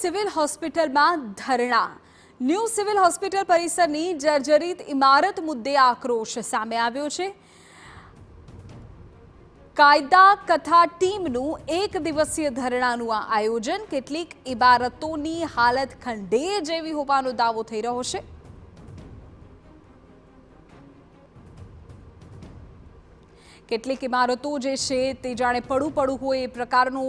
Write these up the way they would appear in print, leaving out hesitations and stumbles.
Civil હોસ્પિટલમાં ધરણા new civil hospital પરિસરની જર્જરિત ઇમારત મુદ્દે આક્રોશ સામે આવ્યો છે। કાયદા કથા ટીમનું એક દિવસીય ધરણાનું આ આયોજન કેટલીક ઇમારતોની હાલત ખંડેર જેવી હોવાનો દાવો થઈ રહ્યો છે। કેટલીક ઇમારતો જે છે તે જાણે પડું પડું હોય એ પ્રકારનો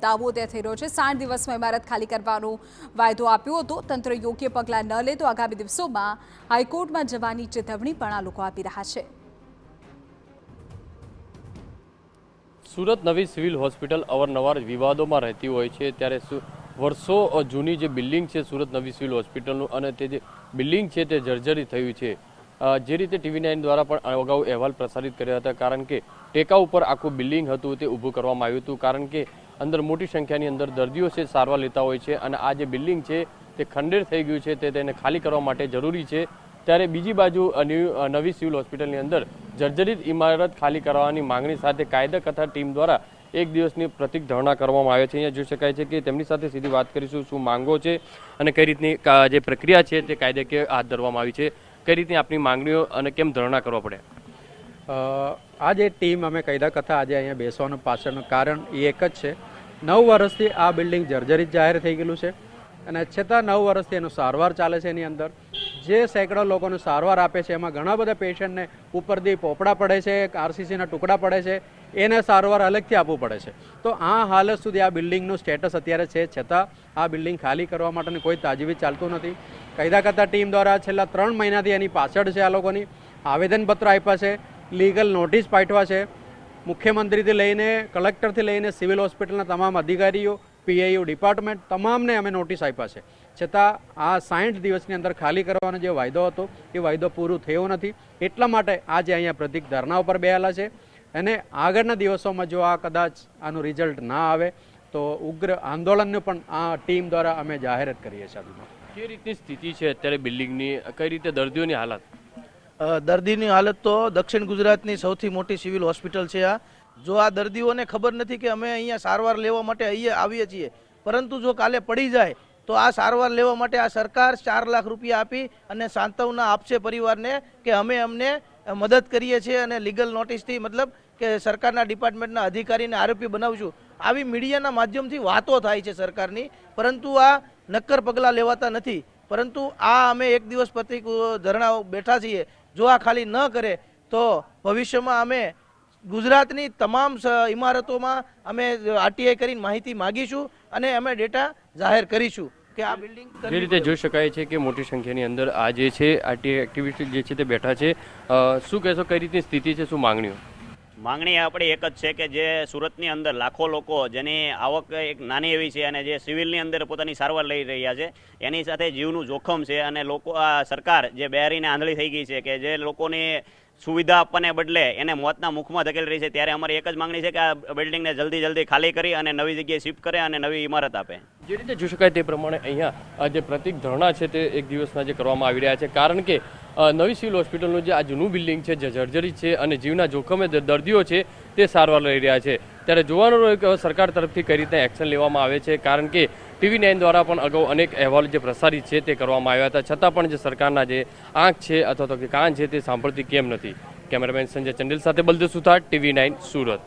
દાવો ત્યાં થઈ રહ્યો છે। 60 દિવસમાં ઇમારત ખાલી કરવાનો વાયદો આપ્યો હતો। તંત્ર યોગ્ય પગલાં ન લે તો આગામી દિવસોમાં હાઈકોર્ટમાં જવાની ચેતવણી પણ આ લોકો આપી રહ્યા છે। સુરત નવી સિવિલ હોસ્પિટલ અવારનવાર વિવાદોમાં રહેતી હોય છે, ત્યારે વર્ષો જૂની જે બિલ્ડિંગ છે સુરત નવી સિવિલ હોસ્પિટલનું, અને તે જે બિલ્ડિંગ છે તે જર્જરિત થયું છે। જે રીતે TV9 દ્વારા પણ અગાઉ અહેવાલ પ્રસારિત કર્યા હતા, કારણ કે ટેકા ઉપર આખું બિલ્ડિંગ હતું તે ઊભું કરવામાં આવ્યું હતું, કારણ કે અંદર મોટી સંખ્યાની અંદર દર્દીઓ છે સારવાર લેતા હોય છે, અને આ જે બિલ્ડિંગ છે તે ખંડેર થઈ ગયું છે, તેને ખાલી કરવા માટે જરૂરી છે। ત્યારે બીજી બાજુ નવી સિવિલ હોસ્પિટલની અંદર જર્જરિત ઇમારત ખાલી કરવાની માંગણી સાથે કાયદા કથા ટીમ દ્વારા એક દિવસની પ્રતિક ધરણા કરવામાં આવે છે। અહીંયા જોઈ શકાય છે કે તેમની સાથે સીધી વાત કરીશું, શું માંગો છે અને કઈ રીતની જે પ્રક્રિયા છે તે કાયદાકીય હાથ ધરવામાં આવી છે, કઈ રીતની આપની માંગણીઓ અને કેમ ધરણા કરવા પડે? આ જે ટીમ અમે કાયદા કથા આજે અહીંયા બેસવાનું પાછળનું કારણ એ એક જ છે। 9 વર્ષથી આ બિલ્ડિંગ જર્જરિત જાહેર થઈ ગયેલું છે, અને છતાં 9 વર્ષથી એનું સારવાર ચાલે છે। એની અંદર જે સેંકડો લોકોને સારવાર આપે છે એમાં ઘણા બધા પેશન્ટને ઉપરથી પોપડા પડે છે, RCCના ટુકડા પડે છે, એને સારવાર અલગથી આપવું પડે છે। તો આ હાલત સુધી આ બિલ્ડિંગનું સ્ટેટસ અત્યારે છે, છતાં આ બિલ્ડિંગ ખાલી કરવા માટેની કોઈ તાજવીજ ચાલતું નથી। કાયદા કથા ટીમ દ્વારા છેલ્લા 3 મહિનાથી એની પાછળ છે। આ લોકોની આવેદનપત્ર આપ્યા છે, લીગલ નોટિસ પાઠવા છે, મુખ્યમંત્રીથી લઈને કલેક્ટરથી લઈને સિવિલ હોસ્પિટલના તમામ અધિકારીઓ, PIU ડિપાર્ટમેન્ટ તમામને અમે નોટિસ આપ્યા છે, છતાં આ 60 દિવસની અંદર ખાલી કરવાનો જે વાયદો હતો એ વાયદો પૂરો થયો નથી। એટલા માટે આજે અહીંયા પ્રતિક ધરણા ઉપર બેસેલા છે, અને આગળના દિવસોમાં જો આ કદાચ આનું રિઝલ્ટ ના આવે તો ઉગ્ર આંદોલનનું પણ આ ટીમ દ્વારા અમે જાહેરાત કરીએ છીએ। કઈ રીતની સ્થિતિ છે અત્યારે બિલ્ડિંગની, કઈ રીતે દર્દીઓની હાલત? દર્દીની હાલત તો દક્ષિણ ગુજરાતની સૌથી મોટી સિવિલ હોસ્પિટલ છે આ। જો આ દર્દીઓને ખબર નથી કે અમે અહીંયા સારવાર લેવા માટે અહીંયા આવીએ છીએ, પરંતુ જો કાલે પડી જાય તો આ સારવાર લેવા માટે આ સરકાર 4 લાખ રૂપિયા આપી અને સાંત્વના આપશે પરિવારને કે અમે અમને મદદ કરીએ છીએ અને લીગલ નોટિસથી, મતલબ કે સરકારના ડિપાર્ટમેન્ટના અધિકારીને આરોપી બનાવશું, આવી મીડિયાના માધ્યમથી વાતો થાય છે સરકારની, પરંતુ આ નક્કર પગલાં લેવાતા નથી। પરંતુ આ અમે એક દિવસ પ્રતિક ધરણા બેઠા છીએ। જો આ ખાલી ન કરે તો ભવિષ્યમાં અમે ગુજરાતની તમામ ઇમારતોમાં અમે RTI કરીને માહિતી માગીશું અને અમે ડેટા જાહેર કરીશું કે આ બિલ્ડિંગ જે રીતે જોઈ શકાય છે કે મોટી સંખ્યાની અંદર આ જે છે RTI એક્ટિવિસ્ટ જે છે તે બેઠા છે। શું કહેશો, કઈ રીતની સ્થિતિ છે, શું માંગણીઓ? માંગણી આપણી એક જ છે કે જે સુરતની અંદર લાખો લોકો જેની આવક એક નાની એવી છે અને જે સિવિલની અંદર પોતાની સારવાર લઈ રહ્યા છે, એની સાથે જીવનું જોખમ છે, અને લોકો આ સરકાર જે બેહારીને આંધળી થઈ ગઈ છે કે જે લોકોની સુવિધા આપવાને બદલે એને મોતના મુખમાં ધકેલી રહી છે, ત્યારે અમારી એક જ માંગણી છે કે આ બિલ્ડિંગને જલ્દી ખાલી કરી અને નવી જગ્યાએ શિફ્ટ કરે અને નવી ઇમારત આપે। જે રીતે જોઈ શકાય તે પ્રમાણે અહીંયા જે પ્રતિક ધરણા છે તે એક દિવસના જે કરવામાં આવી રહ્યા છે, કારણ કે નવી સિવિલ હોસ્પિટલનું જે આ જૂનું બિલ્ડિંગ છે જે જર્જરિત છે અને જીવના જોખમે દર્દીઓ છે તે સારવાર લઈ રહ્યા છે। ત્યારે જોવાનું રહ્યું કે સરકાર તરફથી કઈ રીતે એક્શન લેવામાં આવે છે, કારણ કે TV9 દ્વારા પણ અગાઉ અનેક અહેવાલ જે પ્રસારિત છે તે કરવામાં આવ્યા હતા, છતાં પણ જે સરકારના જે આંખ છે અથવા તો કે કાન છે તે સાંભળતી કેમ નથી? કેમેરામેન સંજય ચંડેલ સાથે બલદેવ સુથાર, TV9 સુરત।